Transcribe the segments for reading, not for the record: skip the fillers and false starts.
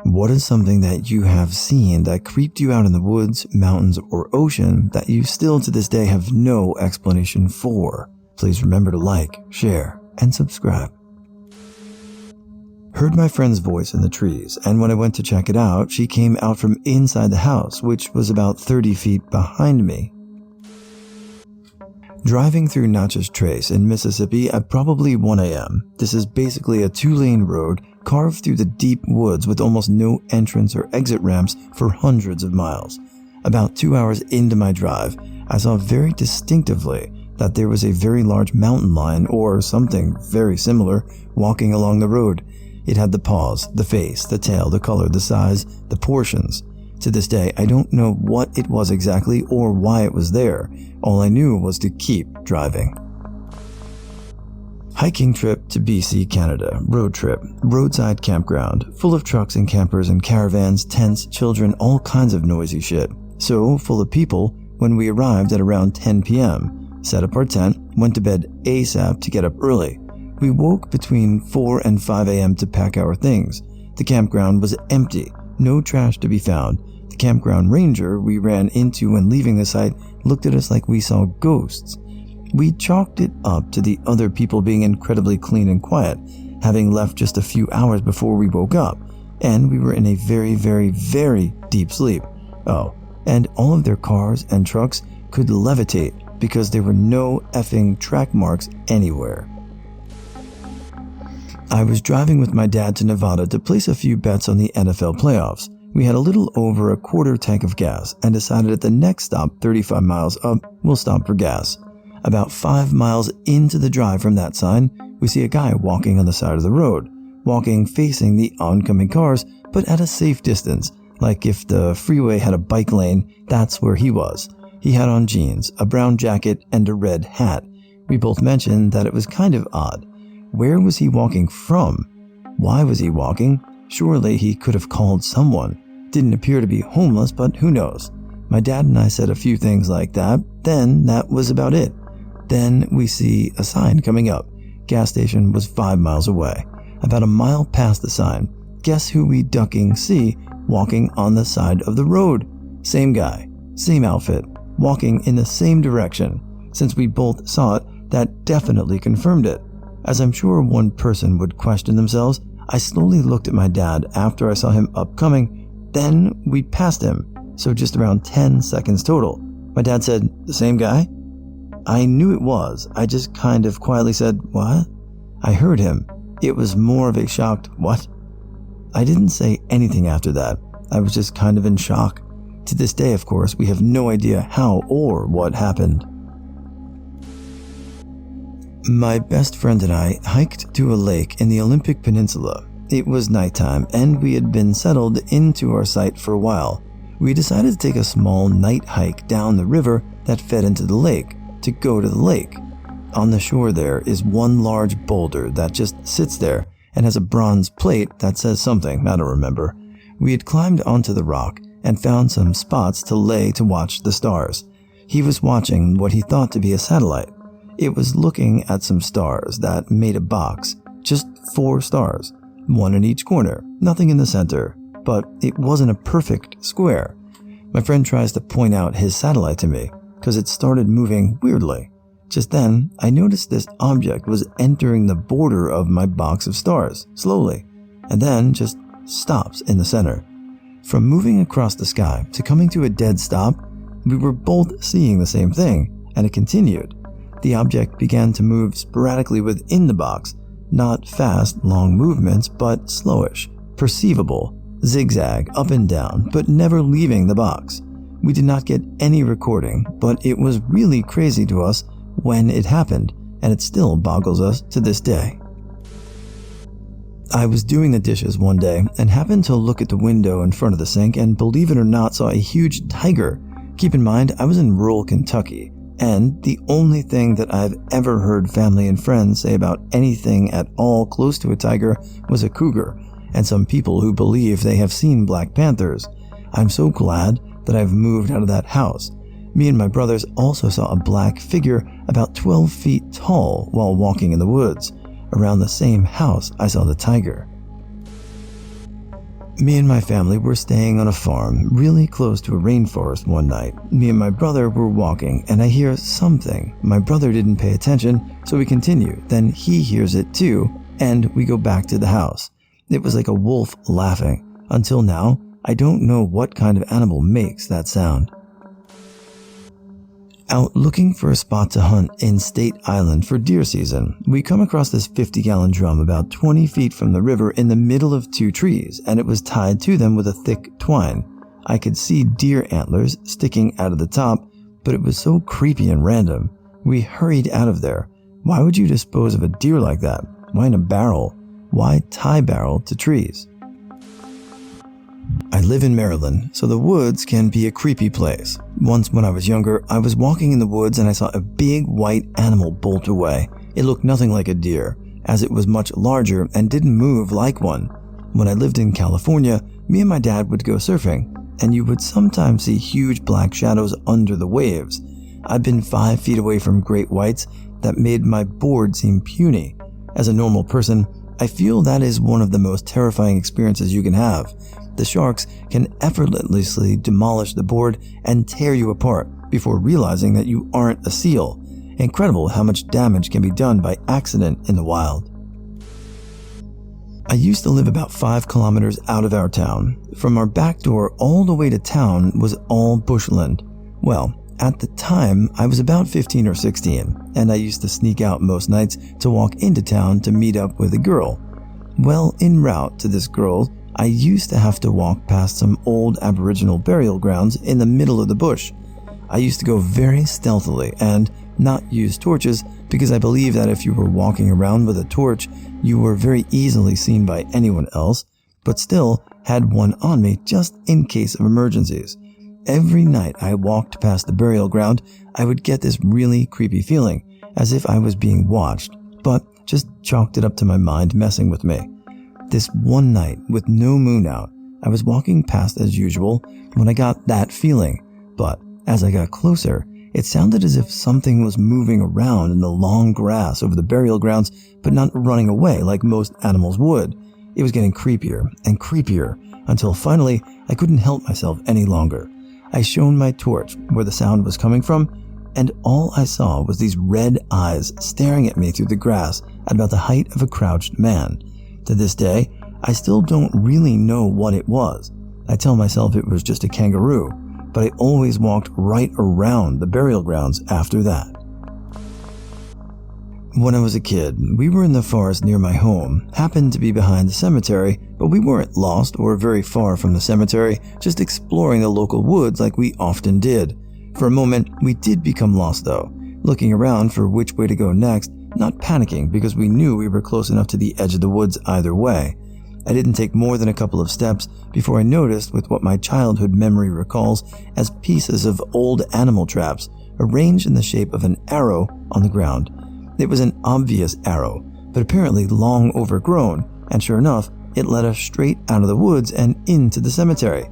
What is something that you have seen that creeped you out in the woods, mountains, or ocean that you still to this day have no explanation for? Please remember to like, share, and subscribe. Heard my friend's voice in the trees, and when I went to check it out, she came out from inside the house, which was about 30 feet behind me. Driving through Natchez Trace in Mississippi at probably 1 a.m. This is basically a 2-lane road carved through the deep woods with almost no entrance or exit ramps for hundreds of miles. About 2 hours into my drive, I saw very distinctively that there was a very large mountain lion or something very similar walking along the road. It had the paws, the face, the tail, the color, the size, the portions. To this day, I don't know what it was exactly or why it was there. All I knew was to keep driving. Hiking trip to BC, Canada. Road trip. Roadside campground. Full of trucks and campers and caravans, tents, children, all kinds of noisy shit. So full of people when we arrived at around 10 p.m. Set up our tent, went to bed ASAP to get up early. We woke between 4 and 5 a.m. to pack our things. The campground was empty. No trash to be found. The campground ranger we ran into when leaving the site looked at us like we saw ghosts. We chalked it up to the other people being incredibly clean and quiet, having left just a few hours before we woke up, and we were in a very, very, very deep sleep. Oh, and all of their cars and trucks could levitate because there were no effing track marks anywhere. I was driving with my dad to Nevada to place a few bets on the NFL playoffs. We had a little over a quarter tank of gas and decided at the next stop 35 miles up, we'll stop for gas. About 5 miles into the drive from that sign, we see a guy walking on the side of the road, walking facing the oncoming cars, but at a safe distance, like if the freeway had a bike lane, that's where he was. He had on jeans, a brown jacket, and a red hat. We both mentioned that it was kind of odd. Where was he walking from? Why was he walking? Surely he could have called someone. Didn't appear to be homeless, but who knows? My dad and I said a few things like that, then that was about it. Then we see a sign coming up. Gas station was 5 miles away. About a mile past the sign, guess who we ducking see walking on the side of the road? Same guy, same outfit, walking in the same direction. Since we both saw it, that definitely confirmed it. As I'm sure one person would question themselves, I slowly looked at my dad after I saw him upcoming. Then we passed him, so just around 10 seconds total. My dad said, "The same guy?" I knew it was. I just kind of quietly said, "What?" I heard him. It was more of a shocked, "What?" I didn't say anything after that. I was just kind of in shock. To this day, of course, we have no idea how or what happened. My best friend and I hiked to a lake in the Olympic Peninsula. It was nighttime and we had been settled into our site for a while. We decided to take a small night hike down the river that fed into the lake to go to the lake. On the shore there is one large boulder that just sits there and has a bronze plate that says something, I don't remember. We had climbed onto the rock and found some spots to lay to watch the stars. He was watching what he thought to be a satellite. It was looking at some stars that made a box, just 4 stars, one in each corner, nothing in the center, but it wasn't a perfect square. My friend tries to point out his satellite to me because it started moving weirdly. Just then, I noticed this object was entering the border of my box of stars, slowly, and then just stops in the center. From moving across the sky to coming to a dead stop, we were both seeing the same thing, and it continued. The object began to move sporadically within the box, not fast, long movements, but slowish, perceivable, zigzag, up and down, but never leaving the box. We did not get any recording, but it was really crazy to us when it happened, and it still boggles us to this day. I was doing the dishes one day and happened to look at the window in front of the sink and, believe it or not, saw a huge tiger. Keep in mind, I was in rural Kentucky, and the only thing that I've ever heard family and friends say about anything at all close to a tiger was a cougar, and some people who believe they have seen black panthers. I'm so glad that I've moved out of that house. Me and my brothers also saw a black figure about 12 feet tall while walking in the woods. Around the same house I saw the tiger. Me and my family were staying on a farm really close to a rainforest one night. Me and my brother were walking and I hear something. My brother didn't pay attention, so we continue. Then he hears it too, and we go back to the house. It was like a wolf laughing. Until now, I don't know what kind of animal makes that sound. Out looking for a spot to hunt in State Island for deer season, we come across this 50-gallon drum about 20 feet from the river in the middle of two trees, and it was tied to them with a thick twine. I could see deer antlers sticking out of the top, but it was so creepy and random. We hurried out of there. Why would you dispose of a deer like that? Why in a barrel? Why tie barrel to trees? I live in Maryland, so the woods can be a creepy place. Once when I was younger, I was walking in the woods and I saw a big white animal bolt away. It looked nothing like a deer, as it was much larger and didn't move like one. When I lived in California, me and my dad would go surfing, and you would sometimes see huge black shadows under the waves. I've been 5 feet away from great whites that made my board seem puny. As a normal person, I feel that is one of the most terrifying experiences you can have. The sharks can effortlessly demolish the board and tear you apart before realizing that you aren't a seal. Incredible how much damage can be done by accident in the wild. I used to live about 5 kilometers out of our town. From our back door all the way to town was all bushland. Well, at the time, I was about 15 or 16, and I used to sneak out most nights to walk into town to meet up with a girl. Well, en route to this girl, I used to have to walk past some old Aboriginal burial grounds in the middle of the bush. I used to go very stealthily and not use torches because I believe that if you were walking around with a torch, you were very easily seen by anyone else, but still had one on me just in case of emergencies. Every night I walked past the burial ground, I would get this really creepy feeling, as if I was being watched, but just chalked it up to my mind messing with me. This one night, with no moon out, I was walking past as usual when I got that feeling, but as I got closer, it sounded as if something was moving around in the long grass over the burial grounds, but not running away like most animals would. It was getting creepier and creepier until finally I couldn't help myself any longer. I shone my torch where the sound was coming from, and all I saw was these red eyes staring at me through the grass at about the height of a crouched man. To this day, I still don't really know what it was. I tell myself it was just a kangaroo, but I always walked right around the burial grounds after that. When I was a kid, we were in the forest near my home, happened to be behind the cemetery, but we weren't lost or very far from the cemetery, just exploring the local woods like we often did. For a moment, we did become lost though, looking around for which way to go next, not panicking because we knew we were close enough to the edge of the woods either way. I didn't take more than a couple of steps before I noticed with what my childhood memory recalls as pieces of old animal traps arranged in the shape of an arrow on the ground. It was an obvious arrow, but apparently long overgrown, and sure enough, it led us straight out of the woods and into the cemetery.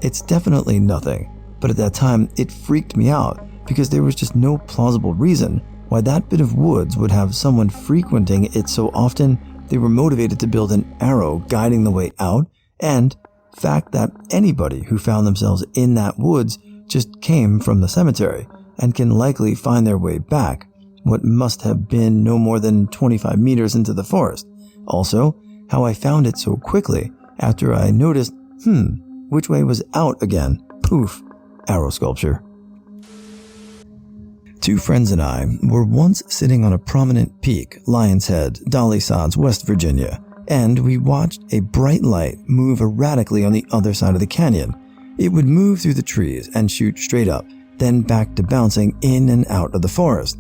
It's definitely nothing, but at that time it freaked me out because there was just no plausible reason why that bit of woods would have someone frequenting it so often. They were motivated to build an arrow guiding the way out, and fact that anybody who found themselves in that woods just came from the cemetery and can likely find their way back, what must have been no more than 25 meters into the forest. Also, how I found it so quickly after I noticed, which way was out again? Poof, arrow sculpture. 2 friends and I were once sitting on a prominent peak, Lion's Head, Dolly Sods, West Virginia, and we watched a bright light move erratically on the other side of the canyon. It would move through the trees and shoot straight up, then back to bouncing in and out of the forest.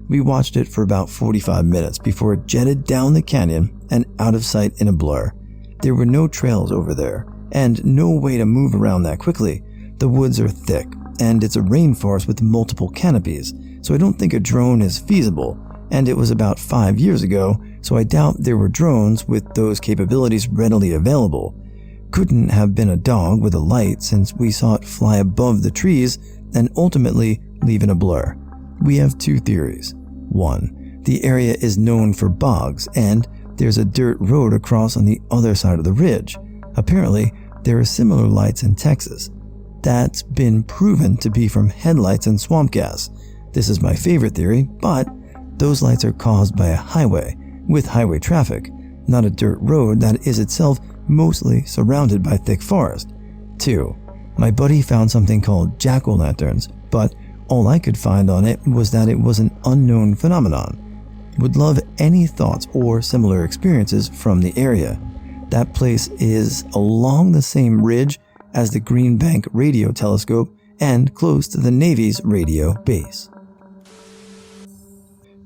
We watched it for about 45 minutes before it jetted down the canyon and out of sight in a blur. There were no trails over there, and no way to move around that quickly. The woods are thick, and it's a rainforest with multiple canopies, so I don't think a drone is feasible, and it was about 5 years ago, so I doubt there were drones with those capabilities readily available. Couldn't have been a dog with a light since we saw it fly above the trees and ultimately leave in a blur. We have 2 theories. 1, the area is known for bogs, and there's a dirt road across on the other side of the ridge. Apparently, there are similar lights in Texas. That's been proven to be from headlights and swamp gas. This is my favorite theory, but those lights are caused by a highway with highway traffic, not a dirt road that is itself mostly surrounded by thick forest. 2. My buddy found something called jack-o'-lanterns, but all I could find on it was that it was an unknown phenomenon. Would love any thoughts or similar experiences from the area. That place is along the same ridge as the Green Bank Radio Telescope and close to the Navy's radio base.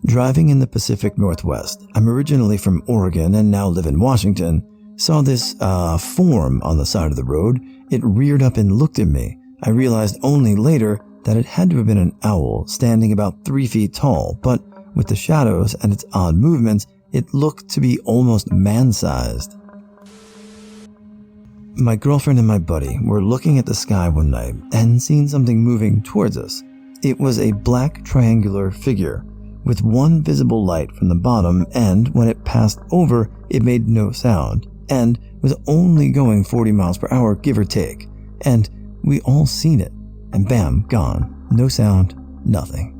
Driving in the Pacific Northwest, I'm originally from Oregon and now live in Washington, saw this form on the side of the road. It reared up and looked at me. I realized only later that it had to have been an owl standing about 3 feet tall, but with the shadows and its odd movements, it looked to be almost man-sized. My girlfriend and my buddy were looking at the sky one night and seen something moving towards us. It was a black triangular figure with one visible light from the bottom, and when it passed over, it made no sound and was only going 40 miles per hour, give or take. And we all seen it, and bam, gone. No sound, nothing.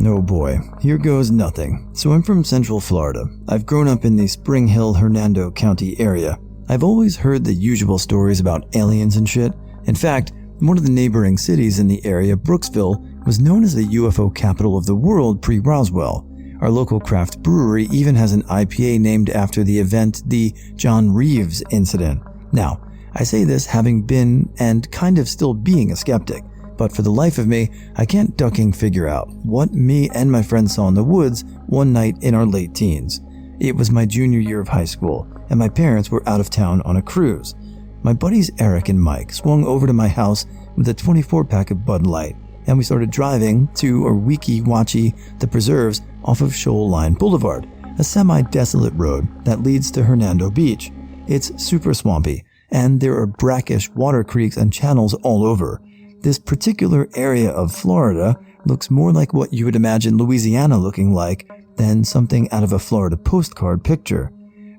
Oh boy, here goes nothing. So I'm from Central Florida. I've grown up in the Spring Hill, Hernando County area. I've always heard the usual stories about aliens and shit. In fact, one of the neighboring cities in the area, Brooksville, was known as the UFO capital of the world pre-Roswell. Our local craft brewery even has an IPA named after the event, the John Reeves incident. Now, I say this having been and kind of still being a skeptic, but for the life of me, I can't ducking figure out what me and my friends saw in the woods one night in our late teens. It was my junior year of high school, and my parents were out of town on a cruise. My buddies Eric and Mike swung over to my house with a 24-pack of Bud Light, and we started driving to Weeki-Wachee, the preserves off of Shoal Line Boulevard, a semi-desolate road that leads to Hernando Beach. It's super swampy, and there are brackish water creeks and channels all over. This particular area of Florida looks more like what you would imagine Louisiana looking like than something out of a Florida postcard picture.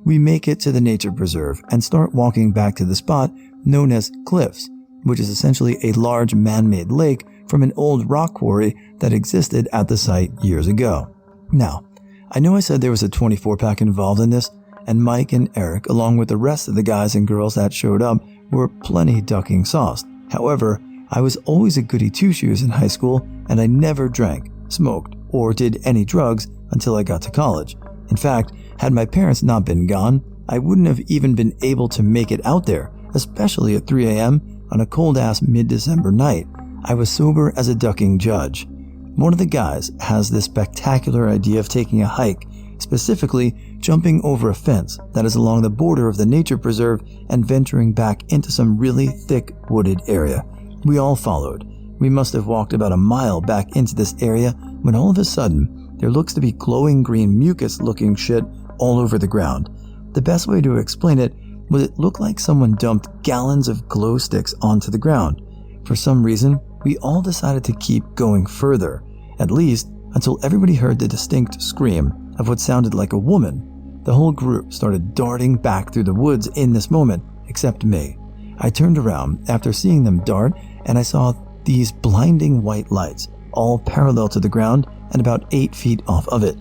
We make it to the nature preserve and start walking back to the spot known as Cliffs, which is essentially a large man-made lake from an old rock quarry that existed at the site years ago. Now, I know I said there was a 24-pack involved in this, and Mike and Eric, along with the rest of the guys and girls that showed up, were plenty ducking sauce. However, I was always a goody two-shoes in high school, and I never drank, smoked, or did any drugs until I got to college. In fact, had my parents not been gone, I wouldn't have even been able to make it out there, especially at 3 a.m. on a cold-ass mid-December night. I was sober as a ducking judge. One of the guys has this spectacular idea of taking a hike, specifically jumping over a fence that is along the border of the nature preserve and venturing back into some really thick wooded area. We all followed. We must have walked about a mile back into this area when all of a sudden there looks to be glowing green mucus looking shit all over the ground. The best way to explain it was it looked like someone dumped gallons of glow sticks onto the ground. For some reason, we all decided to keep going further, at least until everybody heard the distinct scream of what sounded like a woman. The whole group started darting back through the woods in this moment, except me. I turned around after seeing them dart, and I saw these blinding white lights, all parallel to the ground and about 8 feet off of it.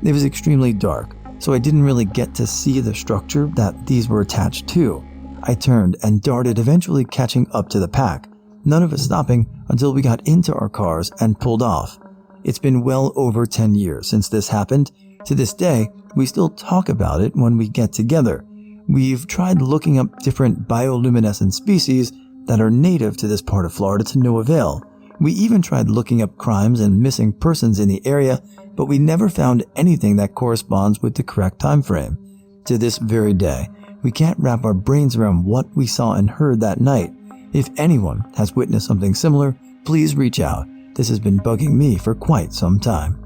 It was extremely dark, so I didn't really get to see the structure that these were attached to. I turned and darted, eventually catching up to the pack, none of us stopping until we got into our cars and pulled off. It's been well over 10 years since this happened. To this day, we still talk about it when we get together. We've tried looking up different bioluminescent species that are native to this part of Florida to no avail. We even tried looking up crimes and missing persons in the area, but we never found anything that corresponds with the correct time frame. To this very day, we can't wrap our brains around what we saw and heard that night. If anyone has witnessed something similar, please reach out. This has been bugging me for quite some time.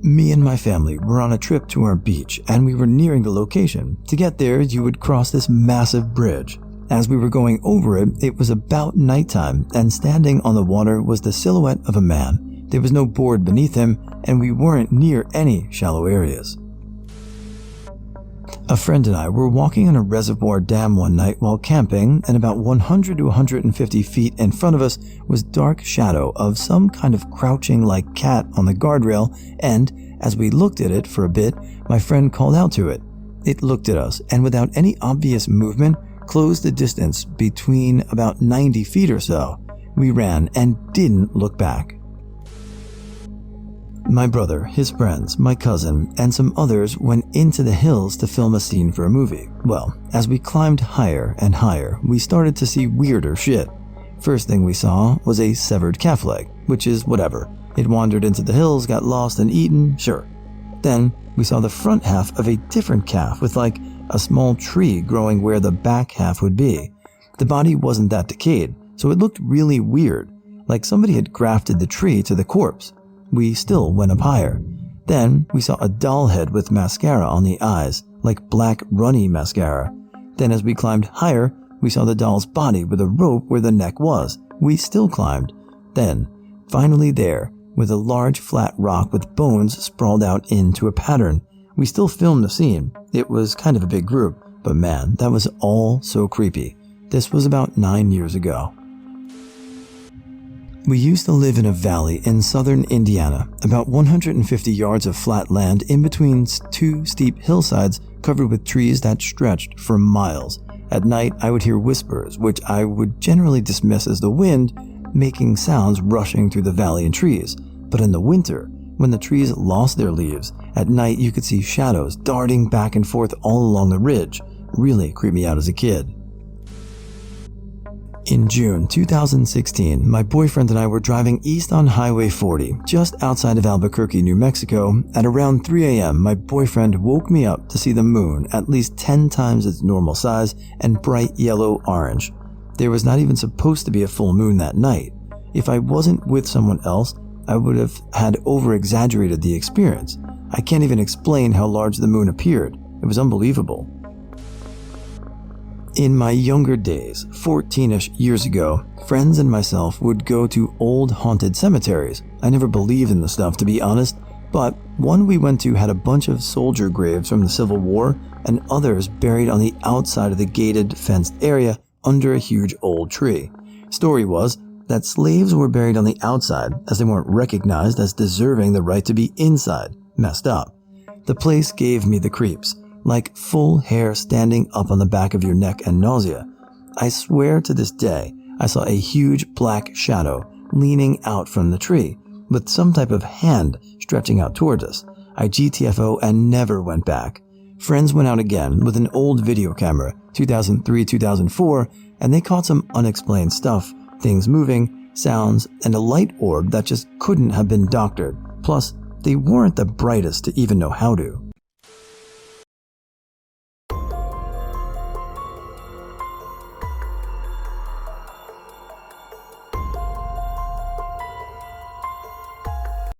Me and my family were on a trip to our beach, and we were nearing the location. To get there, you would cross this massive bridge. As we were going over it, it was about nighttime, and standing on the water was the silhouette of a man. There was no board beneath him, and we weren't near any shallow areas. A friend and I were walking on a reservoir dam one night while camping, and about 100 to 150 feet in front of us was dark shadow of some kind of crouching like cat on the guardrail, and as we looked at it for a bit, my friend called out to it. It looked at us, and without any obvious movement, closed the distance between about 90 feet or so. We ran and didn't look back. My brother, his friends, my cousin, and some others went into the hills to film a scene for a movie. Well, as we climbed higher and higher, we started to see weirder shit. First thing we saw was a severed calf leg, which is whatever. It wandered into the hills, got lost and eaten, sure. Then we saw the front half of a different calf with like a small tree growing where the back half would be. The body wasn't that decayed, so it looked really weird, like somebody had grafted the tree to the corpse. We still went up higher. Then we saw a doll head with mascara on the eyes, like black runny mascara. Then as we climbed higher, we saw the doll's body with a rope where the neck was. We still climbed. Then, finally there, with a large flat rock with bones sprawled out into a pattern. We still filmed the scene. It was kind of a big group, but man, that was all so creepy. This was about 9 years ago. We used to live in a valley in southern Indiana, about 150 yards of flat land in between two steep hillsides covered with trees that stretched for miles. At night, I would hear whispers, which I would generally dismiss as the wind, making sounds rushing through the valley and trees. But in the winter, when the trees lost their leaves, at night you could see shadows darting back and forth all along the ridge. Really creeped me out as a kid. In June 2016, my boyfriend and I were driving east on Highway 40, just outside of Albuquerque, New Mexico. At around 3 a.m., my boyfriend woke me up to see the moon at least 10 times its normal size and bright yellow-orange. There was not even supposed to be a full moon that night. If I wasn't with someone else, I would have had over-exaggerated the experience. I can't even explain how large the moon appeared. It was unbelievable. In my younger days, 14-ish years ago, friends and myself would go to old haunted cemeteries. I never believed in the stuff, to be honest, but one we went to had a bunch of soldier graves from the Civil War and others buried on the outside of the gated, fenced area under a huge old tree. Story was that slaves were buried on the outside as they weren't recognized as deserving the right to be inside. Messed up. The place gave me the creeps. Like full hair standing up on the back of your neck and nausea. I swear to this day, I saw a huge black shadow leaning out from the tree, with some type of hand stretching out towards us. I GTFO and never went back. Friends went out again with an old video camera, 2003-2004, and they caught some unexplained stuff, things moving, sounds, and a light orb that just couldn't have been doctored. Plus, they weren't the brightest to even know how to.